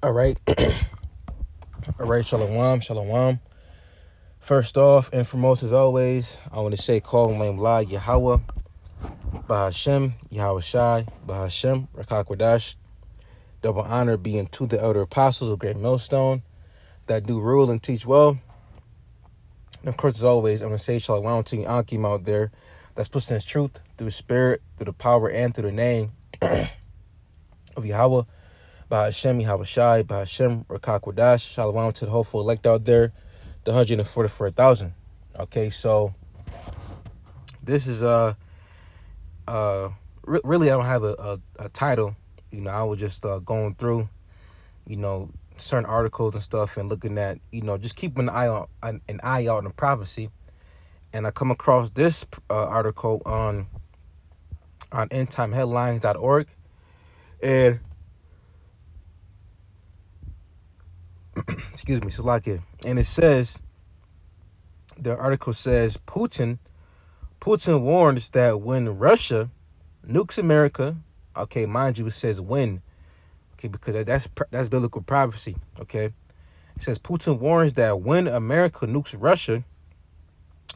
All right. All right. Shalom. Shalom. First off and foremost, as always, I want to say, call my name La Yahweh, Bahashem, Yahweh Shai, Bahashem, Rakakwadash. Double honor being to the elder apostles of Great Millstone that do rule and teach well. And of course, as always, I'm going to say Shalom to you, Ankim out there that's pushing his truth through the spirit, through the power, and through the name of Yahweh. Bahashem, Yahweh Shai, Bahashem, Rakakwadash. Shalom to the hopeful elect out there, the 144,000. Okay, so this is really I don't have a title. I was just going through, certain articles and stuff and looking at, just keeping an eye out on prophecy. And I come across this article on endtimeheadlines.org, and excuse me, Salakia. And it says, the article says, Putin warns that when Russia nukes America, okay, mind you, it says when, okay, because that's biblical prophecy, okay. It says Putin warns that when America nukes Russia,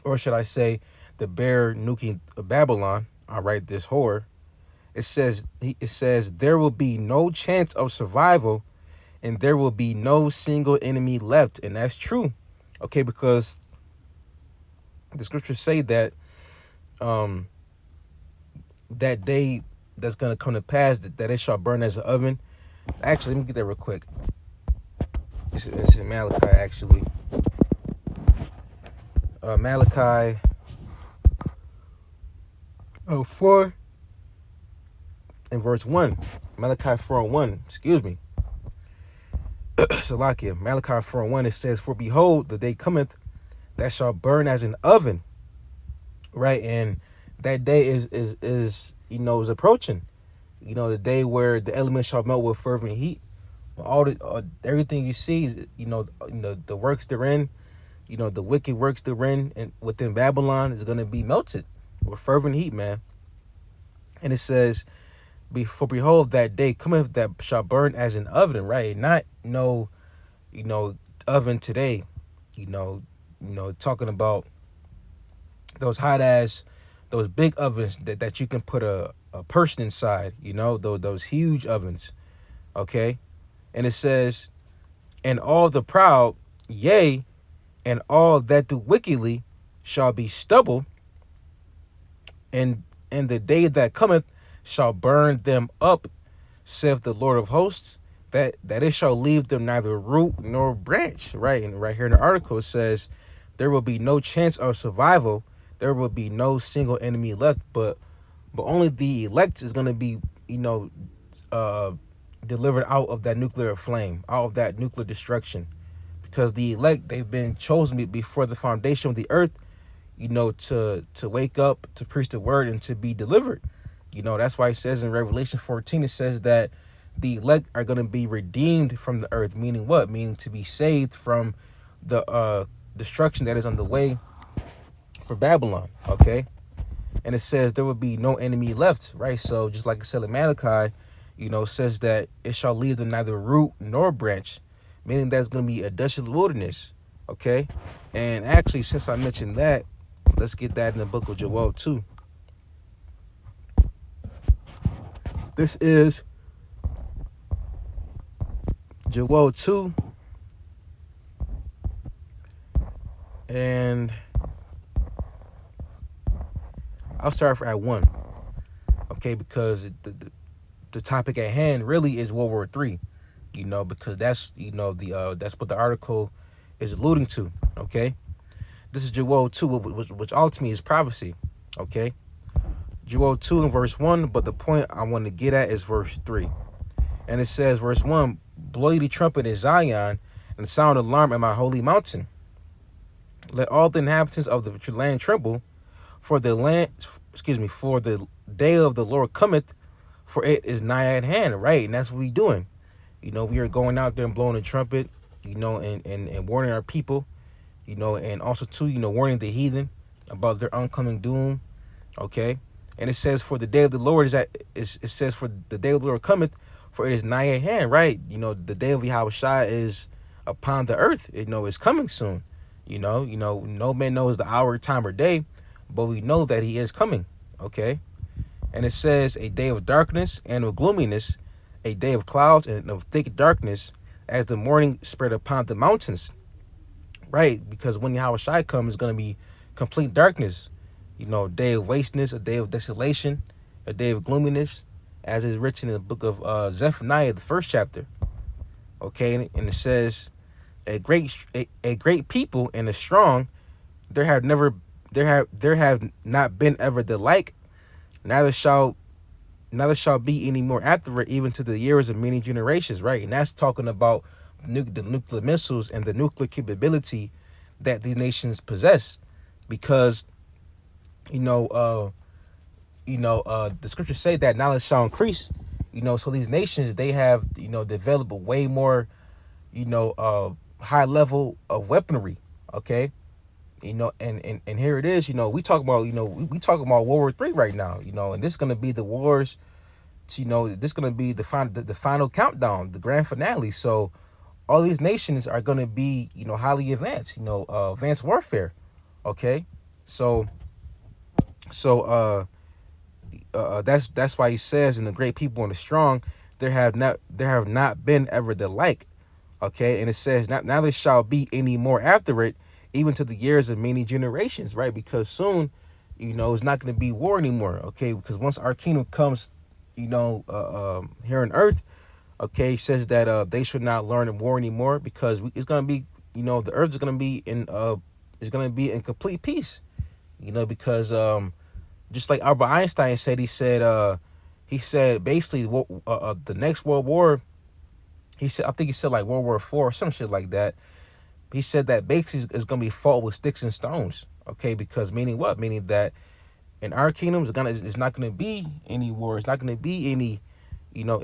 or should I say, the bear nuking Babylon, all right, this horror, it says there will be no chance of survival, and there will be no single enemy left, and that's true, okay, because the scriptures say that that day that's going to come to pass, that it shall burn as an oven. Actually, let me get that real quick. It's in Malachi, actually. Malachi 4 and verse 1. Malachi 4 and 1, excuse me. Salakia, Malachi 4 and 1, it says, for behold, the day cometh that shall burn as an oven. Right, and that day is approaching. The day where the elements shall melt with fervent heat. Everything you see, the works therein, the wicked works therein, and within Babylon is going to be melted with fervent heat, man. And it says, for behold, that day cometh that shall burn as an oven, right? Not no, oven today, talking about those those big ovens that you can put a person inside, those huge ovens, okay? And it says, and all the proud, yea, and all that do wickedly shall be stubble, and the day that cometh shall burn them up, saith the Lord of hosts, that it shall leave them neither root nor branch, right? And right here in the article, it says, there will be no chance of survival, there will be no single enemy left, but only the elect is going to be, delivered out of that nuclear flame, out of that nuclear destruction, because the elect, they've been chosen before the foundation of the earth, to wake up, to preach the word, and to be delivered. That's why it says in Revelation 14, it says that the elect are going to be redeemed from the earth, meaning what? Meaning to be saved from the destruction that is on the way for Babylon, okay? And it says there will be no enemy left, right? So just like I said in Malachi, says that it shall leave them neither root nor branch, meaning that's going to be a desolate wilderness, okay? And actually, since I mentioned that, let's get that in the book of Joel 2. This is Joel 2, and I'll start at 1, okay, because the topic at hand really is World War III, because that's, that's what the article is alluding to, okay? This is Joel 2, which ultimately is prophecy, okay? Joel 2 and verse 1, but the point I want to get at is verse 3. And it says, verse 1, blow ye the trumpet in Zion, and sound alarm at my holy mountain. Let all the inhabitants of the land tremble, for the day of the Lord cometh, for it is nigh at hand, right? And that's what we're doing. We are going out there and blowing the trumpet, and warning our people, and also too, warning the heathen about their oncoming doom, okay? And it says, for the day of the Lord it says, for the day of the Lord cometh, for it is nigh at hand, right? The day of Yahweh is upon the earth. It's coming soon. No man knows the hour, time, or day, but we know that he is coming. Okay. And it says, a day of darkness and of gloominess, a day of clouds and of thick darkness, as the morning spread upon the mountains. Right? Because when Yahweh comes, it's going to be complete darkness. A day of wasteness, a day of desolation, a day of gloominess, as is written in the book of Zephaniah, the first chapter. Okay, and it says, a great people and a strong, there have not been ever the like, neither shall be any more after it, even to the years of many generations. Right? And that's talking about the nuclear missiles and the nuclear capability that these nations possess, because the scriptures say that knowledge shall increase. So these nations, they have developed a way more high level of weaponry. Okay. And here it is. We talk about we talk about World War III right now. And this is going to be the wars. This is going to be the final countdown, the grand finale. So all these nations are going to be highly advanced. Advanced warfare. Okay. So that's why he says, in the great people and the strong, there have not been ever the like. Okay. And it says, now there shall be any more after it, even to the years of many generations. Right? Because soon it's not going to be war anymore. Okay. Because once our kingdom comes here on earth, okay, he says that they should not learn in war anymore, because it's going to be the earth is going to be in complete peace. Because just like Albert Einstein said, he said basically the next world war, I think he said like World War IV or some shit like that. He said that basically is going to be fought with sticks and stones. Okay, because meaning what? Meaning that in our kingdom it's not going to be any war. It's not going to be any hell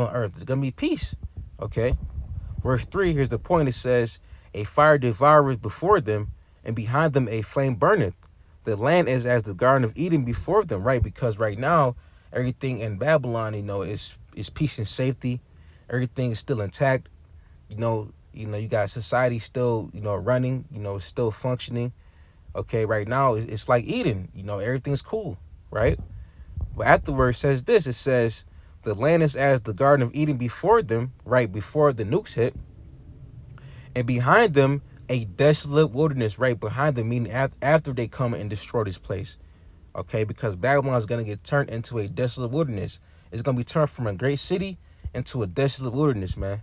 on earth. It's going to be peace. Okay. Verse 3, here's the point. It says, a fire devoureth before them, and behind them a flame burneth. The land is as the Garden of Eden before them. Right? Because right now everything in Babylon is peace and safety. Everything is still intact. You got society still running, still functioning. Okay, right now it's like Eden. Everything's cool. Right? But afterwards says this. It says, the land is as the Garden of Eden before them, right before the nukes hit, and behind them a desolate wilderness. Right behind them, meaning after they come and destroy this place. Okay, because Babylon is going to get turned into a desolate wilderness. It's going to be turned from a great city into a desolate wilderness, man.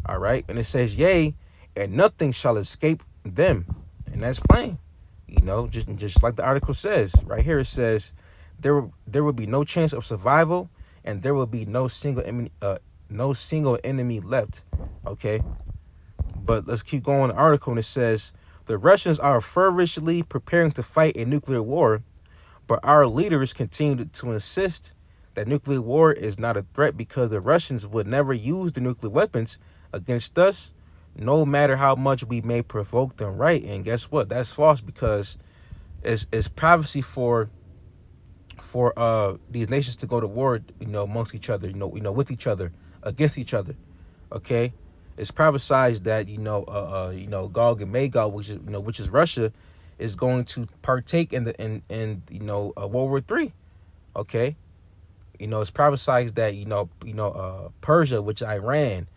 All right, and it says, yea, and nothing shall escape them. And that's plain. Just like the article says right here. It says, there will be no chance of survival, and there will be no single enemy left. Okay, but let's keep going. The article, and it says, the Russians are feverishly preparing to fight a nuclear war, but our leaders continue to insist that nuclear war is not a threat, because the Russians would never use the nuclear weapons against us, no matter how much we may provoke them. Right? And guess what? That's false, because it's privacy for these nations to go to war, amongst each other, with each other, against each other. Okay, it's prophesied that Gog and Magog, which is Russia, is going to partake in World War III. Okay, it's prophesied that Persia, which is Iran,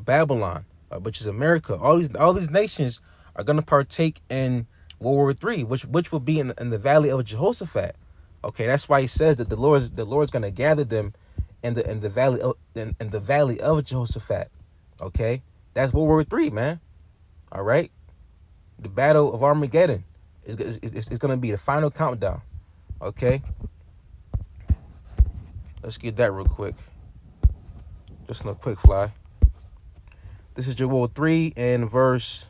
Babylon, which is America, all these nations are going to partake in World War III, which will be in the valley of Jehoshaphat. Okay, that's why he says that the Lord's going to gather them in the valley of Jehoshaphat. Okay, that's World War III, man. All right, the Battle of Armageddon is going to be the final countdown. Okay, let's get that real quick. Just a quick fly. This is Joel 3 and verse.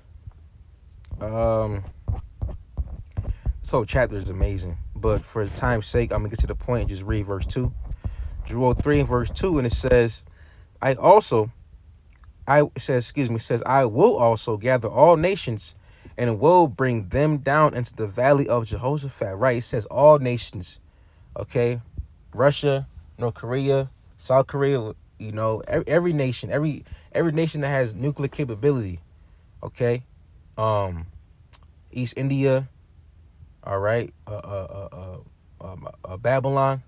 This whole chapter is amazing, but for time's sake, I'm gonna get to the point and just read verse 2. Joel 3 and verse 2, and it says, I will also gather all nations, and will bring them down into the valley of Jehoshaphat. Right? It says all nations. Okay, Russia, North Korea, South Korea. Every nation, every nation that has nuclear capability. Okay, East India. All right, Babylon.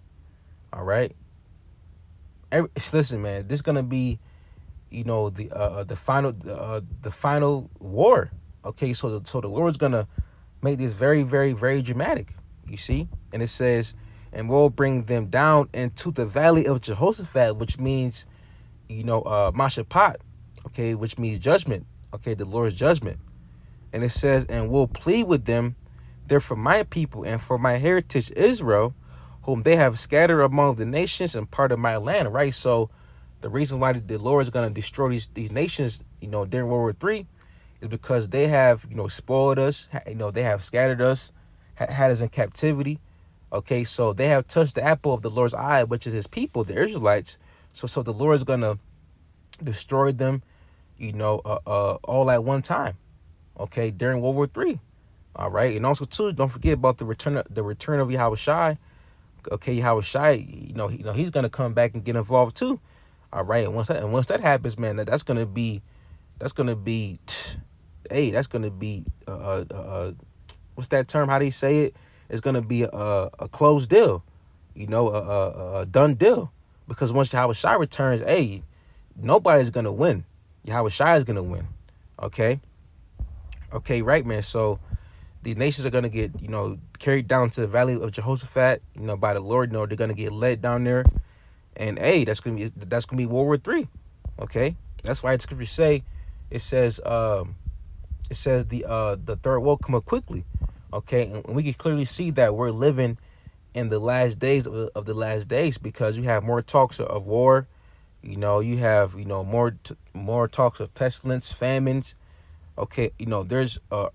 All right. Listen, man, this is gonna be, the final war. Okay, so the Lord's gonna make this very, very, very dramatic. You see, and it says, and we'll bring them down into the valley of Jehoshaphat, which means, Mashapat, okay, which means judgment. Okay, the Lord's judgment, and it says, and we'll plead with them, they're for my people and for my heritage Israel, whom they have scattered among the nations and part of my land. Right, so the reason why the Lord is going to destroy these nations, during World War III, is because they have, spoiled us. They have scattered us, had us in captivity. Okay, so they have touched the apple of the Lord's eye, which is his people, the Israelites. So the Lord is going to destroy them, all at one time. Okay, during World War III. All right, and also too, don't forget about the return of Yahushai. Okay, Yahushai, he's going to come back and get involved too. All right, and once that happens, man, that's gonna be, hey, that's gonna be, what's that term? How do you say it? It's gonna be a closed deal, a done deal, because once Yahushua returns, hey, nobody's gonna win. Yahushua is gonna win. Okay, right, man. So the nations are gonna get, carried down to the valley of Jehoshaphat, by the Lord. They're gonna get led down there. And hey, that's gonna be World War III. Okay, that's why the scriptures say, it says the third will come up quickly. Okay, and we can clearly see that we're living in the last days of the last days, because you have more talks of war. You have more talks of pestilence, famines. Okay, there's a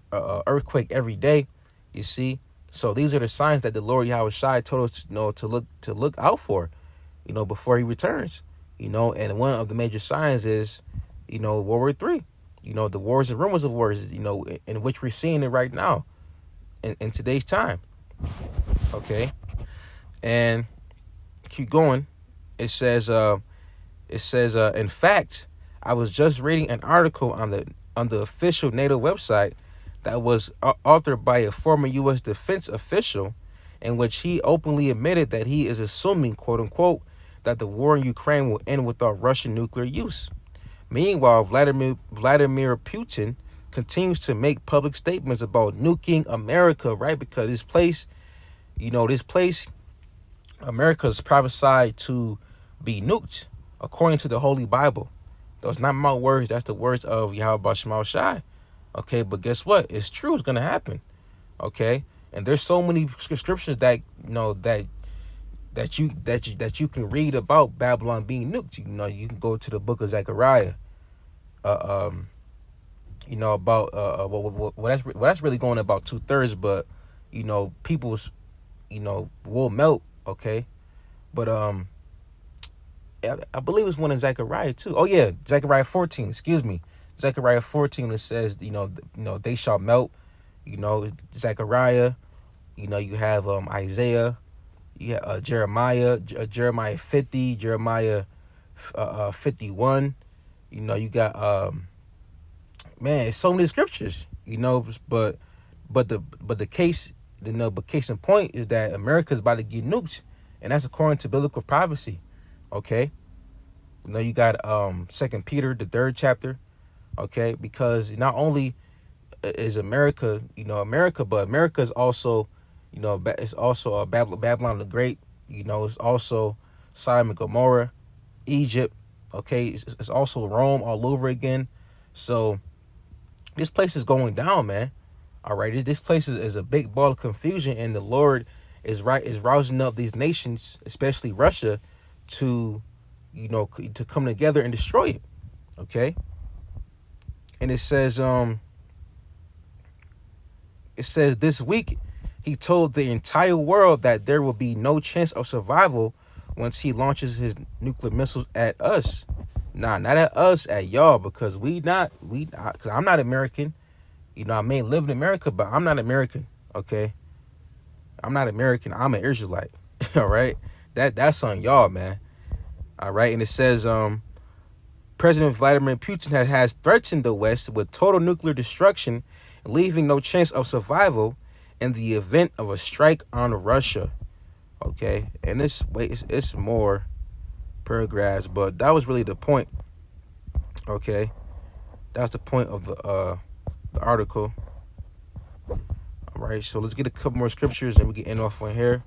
earthquake every day. You see, so these are the signs that the Lord Yahushua told us, to look out for, before he returns, and one of the major signs is, World War III, the wars and rumors of wars, in which we're seeing it right now in today's time. Okay. And keep going. It says, in fact, I was just reading an article on the official NATO website that was authored by a former U.S. defense official, in which he openly admitted that he is assuming, quote unquote, that the war in Ukraine will end without Russian nuclear use. Meanwhile, Vladimir Putin continues to make public statements about nuking America, right? Because this place, America is prophesied to be nuked according to the Holy Bible. Those not my words, that's the words of Yahweh Shema Shai. Okay, but guess what? It's true, it's gonna happen. Okay, and there's so many scriptures that that you can read about Babylon being nuked. You can go to the book of Zechariah. About that's really going about 2/3, but people's will melt. Okay, but I believe it's one in Zechariah too. Oh yeah, Zechariah 14. Excuse me, Zechariah 14. It says they shall melt. Zechariah. You have Isaiah. Yeah, Jeremiah 50, Jeremiah 51. You got man, it's so many scriptures. But case in point is that America's about to get nuked, and that's according to biblical prophecy. Okay, you got 2 Peter, the 3rd chapter. Okay, because not only is America, America, but America is also, it's also Babylon the Great. It's also Sodom and Gomorrah, Egypt. Okay, it's also Rome all over again. So this place is going down, man. All right, this place is a big ball of confusion, and the Lord is rousing up these nations, especially Russia, to to come together and destroy it. Okay, and it says this week he told the entire world that there will be no chance of survival once he launches his nuclear missiles at us. Nah, not at us, at y'all, because because I'm not American. I may live in America, but I'm not American. Okay, I'm not American. I'm an Israelite. All right, that's on y'all, man. All right, and it says President Vladimir Putin has threatened the West with total nuclear destruction, leaving no chance of survival in the event of a strike on Russia. Okay, and it's more paragraphs, but that was really the point. Okay, that's the point of the article. All right, so let's get a couple more scriptures and we can end off on here.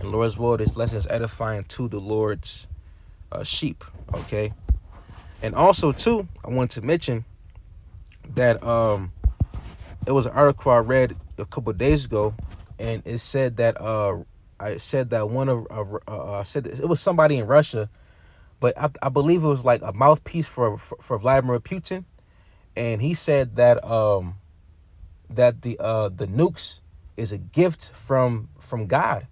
And Lord's will, this lesson is edifying to the Lord's sheep. Okay, and also too, I wanted to mention that it was an article I read a couple of days ago, and it said that I said that said that it was somebody in Russia, but I believe it was like a mouthpiece for Vladimir Putin, and he said that that the nukes is a gift from God.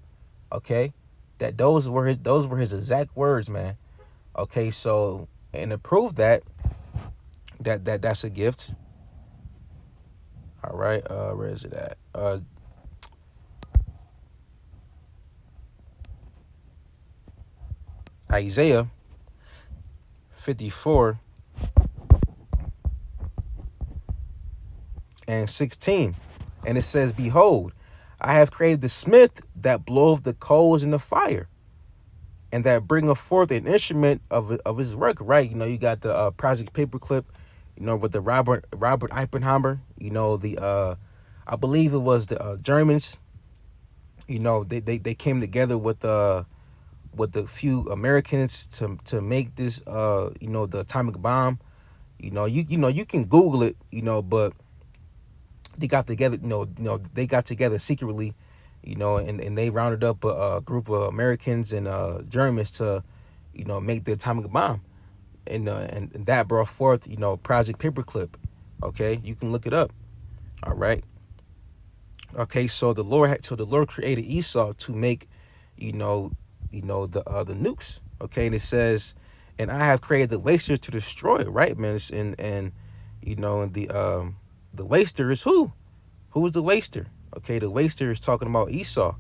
Okay, that those were his exact words, man. Okay, so and to prove that's a gift. All right, where is it at? Isaiah 54 and 16. And it says, behold, I have created the smith that bloweth the coals in the fire, and that bringeth forth an instrument of his work. Right? You got the Project Paperclip, with the Robert Oppenheimer. I believe it was the Germans. They came together with the few Americans to make this the atomic bomb. You can Google it, but they got together, they got together secretly, and they rounded up a group of Americans and Germans to, make the atomic bomb. And that brought forth, Project Paperclip. Okay, you can look it up. All right. Okay, so the Lord created Esau to make, the nukes. Okay, and it says, and I have created the waster to destroy it, right, man? And the waster is who? Who is the waster? Okay, the waster is talking about Esau.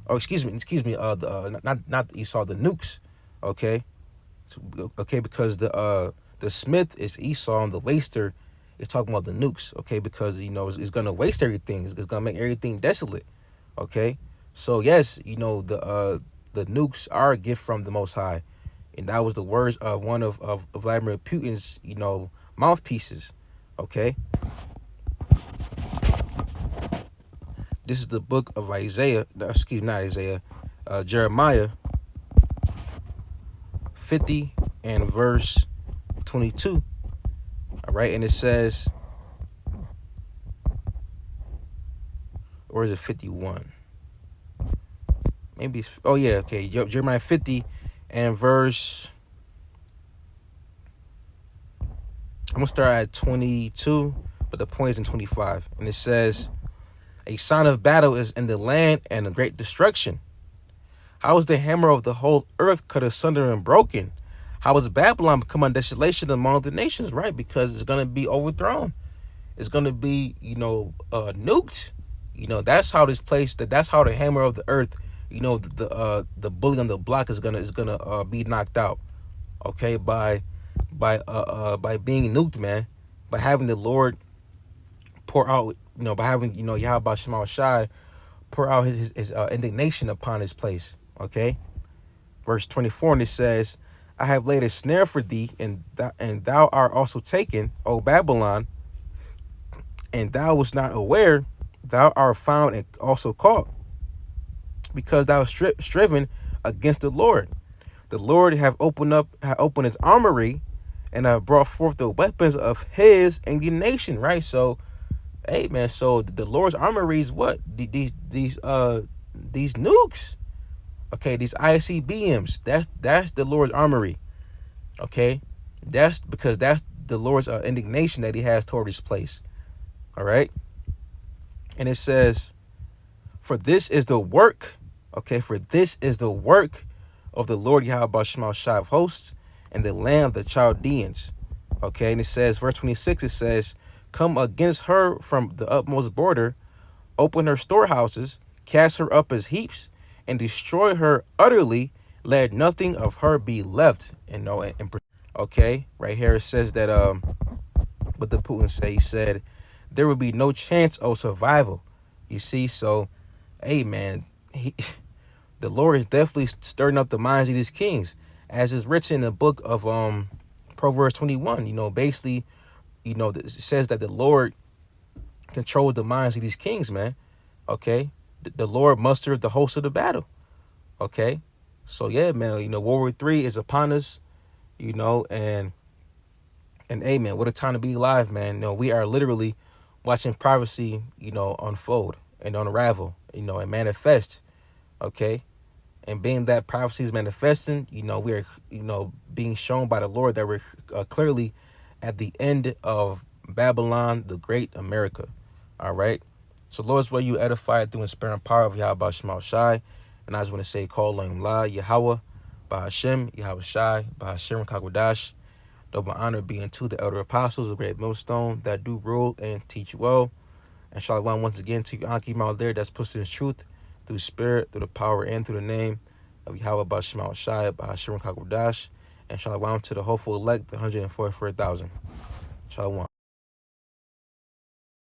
Oh, excuse me. Not Esau, the nukes. Okay, okay, because the smith is Esau and the waster is talking about the nukes. Okay, because it's gonna waste everything. It's gonna make everything desolate. Okay, so yes, the nukes are a gift from the Most High, and that was the words of one of Vladimir Putin's mouthpieces. Okay. This is the book of Jeremiah 50 and verse 22. All right, and it says, or is it 51? Maybe, oh yeah, okay, Jeremiah 50 and verse, I'm going to start at 22, but the point is in 25. And it says, a sign of battle is in the land and a great destruction. How is the hammer of the whole earth cut asunder and broken? How is Babylon become a desolation among the nations? Right, because it's going to be overthrown. It's going to be, nuked. That's how this place. That's how the hammer of the earth. The bully on the block is gonna be knocked out. Okay, by being nuked, man. By having the Lord pour out, by having Yahweh Shema Shai pour out his indignation upon his place. Okay, verse 24, and it says, I have laid a snare for thee, and thou art also taken, O Babylon, and thou wast not aware, thou art found and also caught, because thou hast striven against the Lord. The Lord have opened his armory, and have brought forth the weapons of his indignation. Right, so, hey man, so the Lord's armory is what? These nukes. Okay, these ICBMs. That's the Lord's armory. Okay, that's because that's the Lord's indignation that he has toward his place. All right, and it says, for this is the work. Okay, for this is the work of the Lord Yahweh Shema Shai of hosts and the land of the Chaldeans. Okay, and it says, verse 26, it says, come against her from the utmost border, open her storehouses, cast her up as heaps, and destroy her utterly. Let nothing of her be left. And no, okay, right here it says that what the Putin say. He said there will be no chance of survival. You see, so hey man, the Lord is definitely stirring up the minds of these kings, as is written in the book of Proverbs 21. Basically, it says that the Lord controls the minds of these kings, man. Okay, the Lord mustered the host of the battle. Okay, so yeah, man. World War III is upon us. And hey, man, what a time to be alive, man. We are literally watching prophecy, unfold and unravel, and manifest. Okay, and being that prophecy is manifesting, we are, being shown by the Lord that we're clearly at the end of Babylon, the great America. All right. So Lord's way you edified through inspiring power of Yahweh Shema Shai. And I just want to say, call Lam La, Yahweh, Bahashem, Yahweh Shai, Bahashem, Kakwadash. Double honor being to the elder apostles of great millstone that do rule and teach well. And shalom once again to Anki out there that's pushing his truth through spirit, through the power, and through the name of Yahweh Bahashem Shai, Bahashem, Kakwadash. And shalom to the hopeful elect, the 144,000. Shalom.